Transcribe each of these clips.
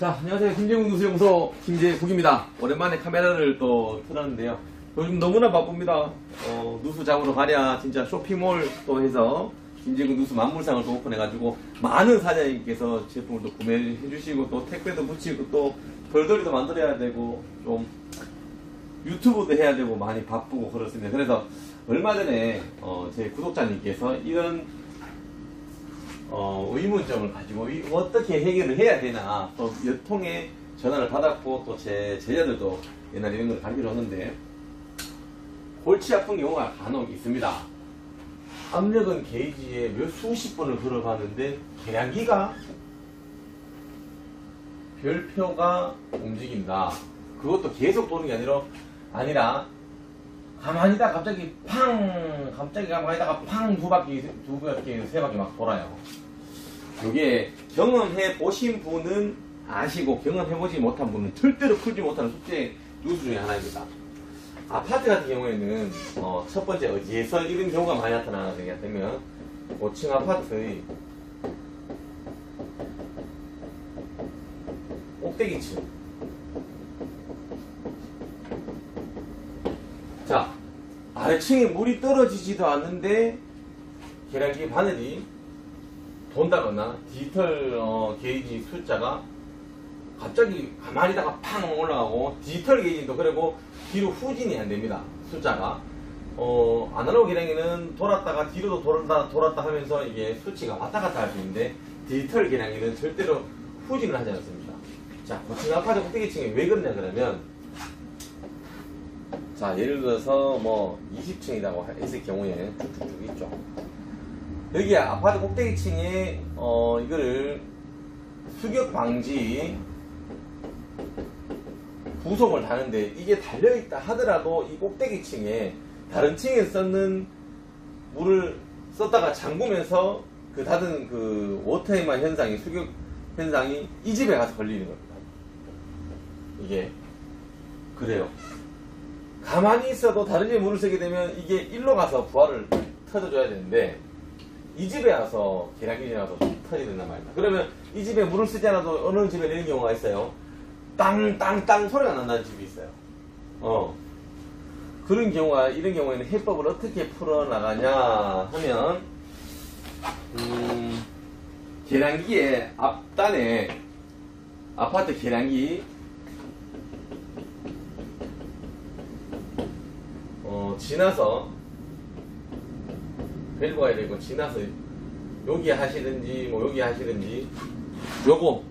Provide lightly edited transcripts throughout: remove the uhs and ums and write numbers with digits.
자, 안녕하세요. 김재국 누수연구소 김재국입니다. 오랜만에 카메라를 또 틀었는데요. 요즘 너무나 바쁩니다. 누수 잡으러 가랴, 진짜 쇼핑몰 또 해서 김재국 누수 만물상을 또 오픈해가지고 많은 사장님께서 제품을 또 구매해 주시고 또 택배도 붙이고 또 돌돌이도 만들어야 되고 좀 유튜브도 해야 되고 많이 바쁘고 그렇습니다. 그래서 얼마 전에 제 구독자님께서 이런 의문점을 가지고 어떻게 해결을 해야 되나 또 몇 통의 전화를 받았고 또 제 제자들도 옛날에 이런 걸 가르쳐 줬는데 골치 아픈 경우가 간혹 있습니다. 압력은 게이지에 몇 수십 번을 걸어봤는데 계량기가 별표가 움직인다. 그것도 계속 도는 게 아니라 가만히 있다가 갑자기 갑자기 가만히 있다가 두 바퀴, 세 바퀴 막 돌아요. 이게 경험해 보신 분은 아시고 경험해 보지 못한 분은 절대로 풀지 못하는 숙제 누수 중에 하나입니다. 아파트 같은 경우에는 첫 번째 어디에서 이런 경우가 많이 나타나게 되면 고층 아파트의 꼭대기층. 자, 아래층에 물이 떨어지지도 않는데 계량기 바늘이 돈다거나 디지털 게이지 숫자가 갑자기 가만히 있다가 팡 올라가고 디지털 게이지도 그리고 뒤로 후진이 안 됩니다. 숫자가 아날로그 계량기는 돌았다가 뒤로도 돌았다 하면서 이게 수치가 왔다 갔다 할 수 있는데 디지털 계량기는 절대로 후진을 하지 않습니다. 자, 고층 아파트 꼭대기층에 왜 그러냐 그러면 자, 예를 들어서 뭐 20층이라고 했을 경우에 쭉쭉쭉 있죠. 여기 아파트 꼭대기층에 이거를 수격 방지 부속을 다는데 이게 달려있다 하더라도 이 꼭대기층에 다른 층에 썼는 물을 썼다가 잠그면서 그 닫은 그 워터헤만 현상이 수격 현상이 이 집에 가서 걸리는 겁니다. 이게 그래요. 가만히 있어도 다른 집에 물을 쓰게 되면 이게 일로 가서 부하를 터져줘야 되는데 이 집에 와서 계량기에 와서 터지게 된단 말입니다. 그러면 이 집에 물을 쓰지 않아도 어느 집에 내는 경우가 있어요. 땅 소리가 난다는 집이 있어요. 이런 경우에는 해법을 어떻게 풀어나가냐 하면 계량기의 앞단에 아파트 계량기 지나서 밸브가 되고 지나서 여기 하시든지 뭐 여기 하시든지 요거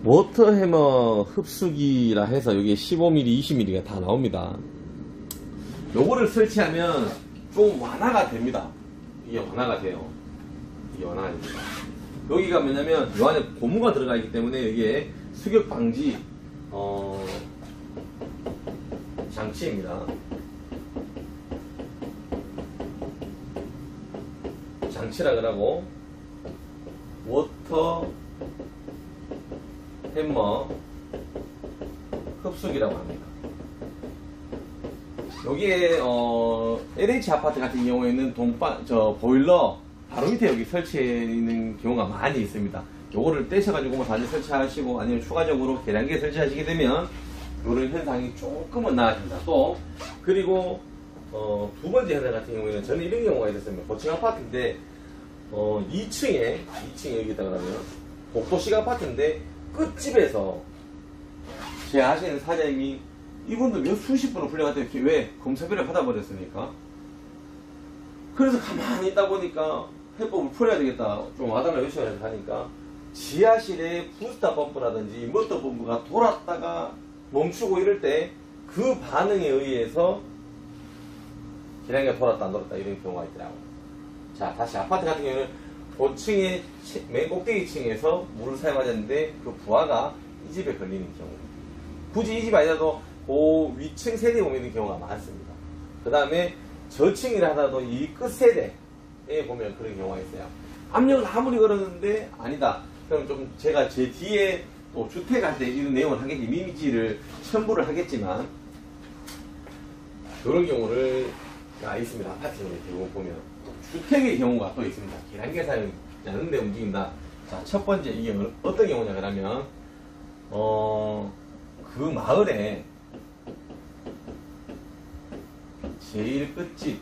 워터헤머 흡수기라 해서 여기 15mm, 20mm가 다 나옵니다. 요거를 설치하면 좀 완화가 됩니다. 이게 완화가 돼요. 이게 완화가 됩니다. 여기가 뭐냐면 요 안에 고무가 들어가 있기 때문에 여기에 수격 방지 장치입니다. 장치라 그러고 워터 햄머 흡수기라고 합니다. 여기에 LH 아파트 같은 경우에는 보일러 바로 밑에 여기 설치해 있는 경우가 많이 있습니다. 요거를 떼셔가지고 뭐 단지 설치하시고 아니면 추가적으로 계량기에 설치하시게 되면 이런 현상이 조금은 나아집니다. 또 그리고 두 번째 현상 같은 경우에는 저는 이런 경우가 있었습니다. 고층 아파트인데 2층에 여기다가 그러면 복도식 아파트인데 끝집에서 제 아시는 사장님이 이분도 몇 수십 번을 불려갔더니 왜 검사비를 받아버렸으니까 그래서 가만히 있다 보니까 해법을 풀어야 되겠다 좀 와달라 요청을 하니까 지하실에 부스터 펌프라든지 모터 펌프가 돌았다가 멈추고 이럴 때 그 반응에 의해서 계량기가 돌았다 안 돌았다 이런 경우가 있더라고요. 자, 다시 아파트 같은 경우는 고층의 맨 꼭대기층에서 물을 사용하셨는데 그 부하가 이 집에 걸리는 경우, 굳이 이 집 아니라도 그 위층 세대에 오는 경우가 많습니다. 그 다음에 저층이라 하더라도 이 끝 세대에 보면 그런 경우가 있어요. 압력을 아무리 걸었는데 아니다. 그럼 좀 제가 제 뒤에 또 주택할 때 이런 내용을 하겠지, 이미지를 첨부를 하겠지만 이런 경우를 있습니다. 아파트 경우 보면 주택의 경우가 또 있습니다. 계량기 사용이 않는데 움직인다. 자, 첫 번째 이게 어떤 경우냐 그러면 그 마을에 제일 끝집,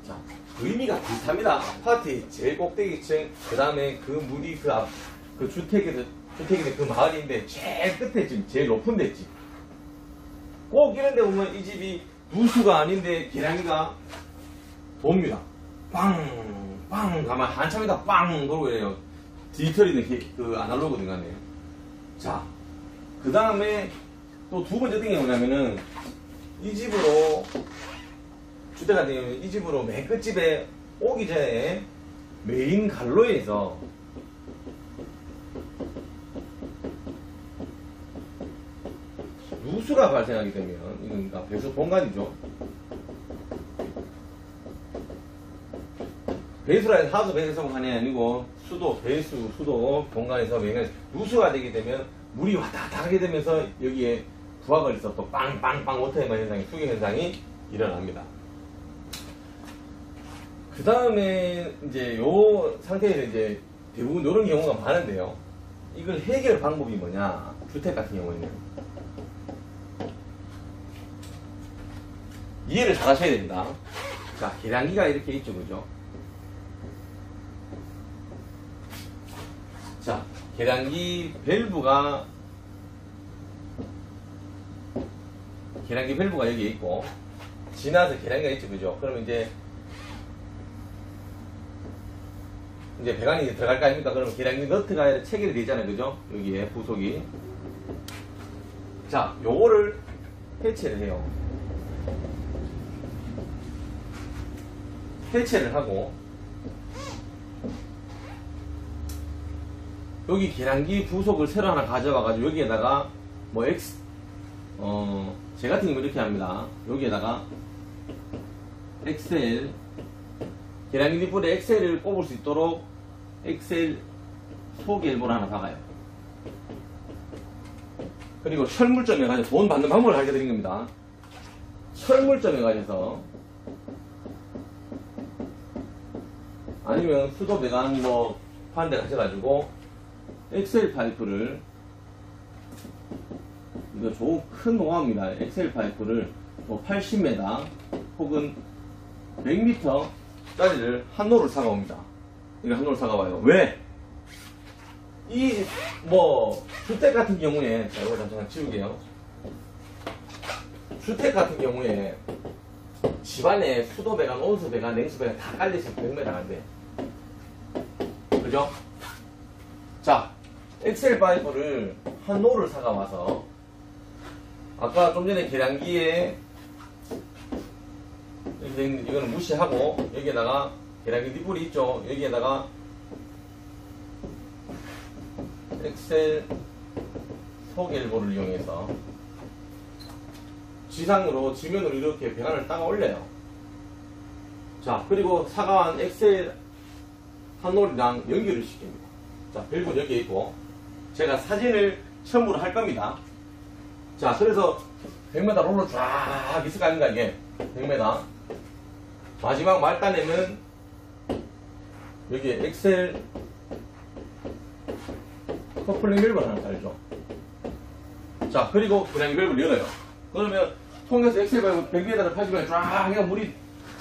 자, 의미가 비슷합니다. 아파트의 제일 꼭대기층, 그 다음에 그 물이 그 주택인데 그 마을인데 제일 끝에 집, 제일 높은 데 집. 꼭 이런 데 보면 이 집이 누수가 아닌데 계량기가 돕니다. 빵! 빵! 가만 한참 있다 빵! 그러고 이래요. 디지털이는 그 아날로그 등간에요. 자, 그 다음에 또 두 번째 등이 뭐냐면은 이 집으로, 주택 같은 경우는 이 집으로 맨 끝집에 오기 전에 메인 갈로에서 누수가 발생하게 되면, 이건 그러니까 배수 본관이죠. 배수라는 하수 배수관이 아니고 수도, 배수, 수도 본관에서 누수가 되게 되면 물이 왔다 갔다 하게 되면서 여기에 부하 걸려서 또 빵빵빵 워터헤머 현상이, 수경 현상이 일어납니다. 그 다음에 이제 요 상태에서 이제 대부분 이런 경우가 많은데요. 이걸 해결 방법이 뭐냐? 주택 같은 경우에는 이해를 잘 하셔야 됩니다. 자, 계량기가 이렇게 있죠, 그죠? 자, 계량기 밸브가 여기에 있고, 지나서 계량기가 있죠, 그죠? 그러면 이제 배관이 이제 들어갈 거 아닙니까? 그러면 계량기 너트가 체결이 되잖아요, 그죠? 여기에 부속이. 자, 요거를 해체를 해요. 해체를 하고, 여기 계량기 부속을 새로 하나 가져와가지고 여기에다가 뭐 제 같은 경우 이렇게 합니다. 여기에다가 엑셀, 계량기 뒷불에 엑셀을 꼽을 수 있도록 엑셀 소개일보를 하나 박아요. 그리고 철물점에 가서 돈 받는 방법을 알려 드린 겁니다. 철물점에 가셔서, 아니면 수도 배관 뭐 파는 데 가셔가지고 엑셀 파이프를, 이거 좋은 큰 노하우입니다. 엑셀 파이프를 뭐 80m 혹은 100m 짜리를 한 롤을 사가옵니다. 이거 한 롤을 사가와요. 왜? 이 뭐 주택 같은 경우에, 자, 이거 잠깐 치울게요. 주택 같은 경우에 집안에 수도 배관, 온수 배관, 냉수 배관 다 깔려있으면 100m인데, 그죠? 자, 엑셀 파이프를 한 롤을 사가와서, 아까 좀 전에 계량기에 이렇게 있는 이거는 무시하고, 여기에다가 계량기 뒷불이 있죠. 여기에다가 엑셀 소개일보를 이용해서 지상으로, 지면으로 이렇게 배관을 따가 올려요. 자, 그리고 사가한 엑셀 한 롤이랑 연결을 시킵니다. 자, 밸브는 여기에 있고, 제가 사진을 처음으로 할 겁니다. 자, 그래서 100m 롤러 쫙 있을 거 아닙니까, 이게? 100m. 마지막 말단에는 여기에 엑셀 커플링 밸브를 하나 달죠. 자, 그리고 그냥 이 밸브를 열어요. 그러면 통해서 엑셀 밸브 100m를 80m에 쫙 해가 물이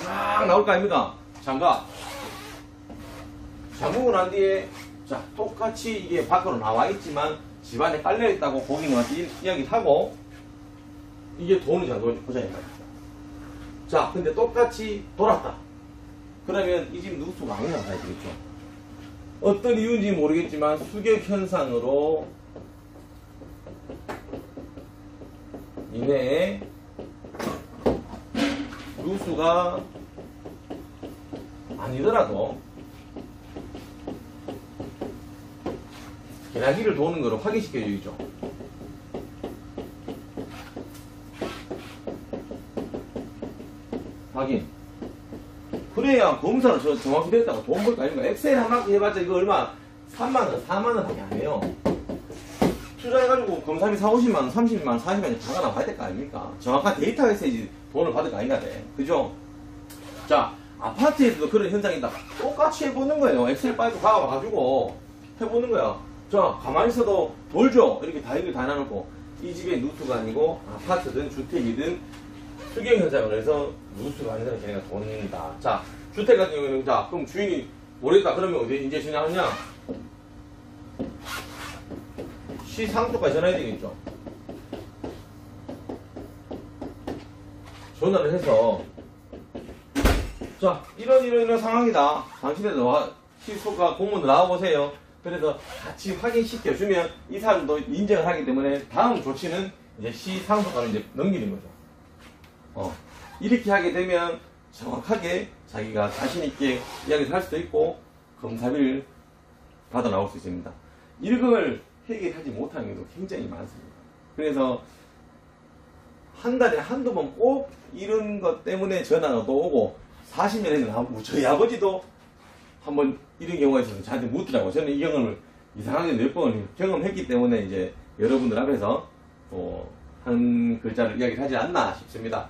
쫙 나올 거 아닙니까? 잠그고 난 뒤에, 자, 똑같이 이게 밖으로 나와 있지만 집안에 깔려있다고 고객님한테 이야기하고, 이게 돈이 잘 보자, 이 말이야. 자, 근데 똑같이 돌았다. 그러면 이 집 누수가 아니나 봐야 되겠죠. 어떤 이유인지 모르겠지만 수격 현상으로 이내에 누수가 아니더라도 계량기를 도는 거로 확인시켜 주죠. 확인. 그래야 검사는 정확히 됐다고 돈 벌 거 아닙니까? 엑셀 한 바퀴 해봤자 이거 얼마? 3만원, 4만원 밖에 안 해요. 투자해가지고 검사비 40~50만원, 30만원, 40만원 다가 나와야 될 거 아닙니까? 정확한 데이터가 있어야지 돈을 받을 거 아닌가 돼. 그죠? 자, 아파트에서도 그런 현상이 있다. 똑같이 해보는 거예요. 엑셀 파일 가가지고 해보는 거야. 자, 가만히 있어도 돌죠? 이렇게 다 이렇게 다 나눠놓고. 이 집의 누수가 아니고 아파트든 주택이든 수경 현상을 해서 누수가 아니라 걔네가 돈다. 자, 주택 같은 경우에는, 자, 그럼 주인이 모르겠다. 그러면 어디 이제 전화하냐? 시상조까지 전화해야 되겠죠. 전화를 해서, 자, 이런 상황이다. 당신들 시소가 공무원 나와보세요. 그래서 같이 확인시켜 주면 이 사람도 인정을 하기 때문에 다음 조치는 이제 시상소까지 이제 넘기는 거죠. 이렇게 하게 되면 정확하게 자기가 자신있게 이야기를 할 수도 있고 검사비를 받아 나올 수 있습니다. 이걸 해결하지 못하는 경우도 굉장히 많습니다. 그래서 한 달에 한두 번 꼭 이런 것 때문에 전화가 또 오고 40년에는 저희 아버지도 한번 이런 경우가 있어서 저한테 묻더라고요. 저는 이 경험을 이상하게 몇 번을 경험했기 때문에 이제 여러분들 앞에서 한 글자를 이야기를 하지 않나 싶습니다.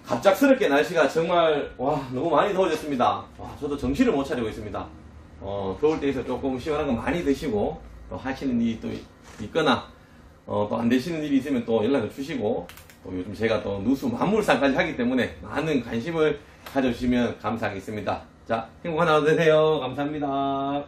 갑작스럽게 날씨가 정말 너무 많이 더워졌습니다. 저도 정신을 못 차리고 있습니다. 더울 때에서 조금 시원한 거 많이 드시고 또 하시는 일이 또 있거나 또 안 되시는 일이 있으면 또 연락을 주시고 또 요즘 제가 또 누수 만물상까지 하기 때문에 많은 관심을 가져주시면 감사하겠습니다. 자, 행복한 하루 되세요. 감사합니다.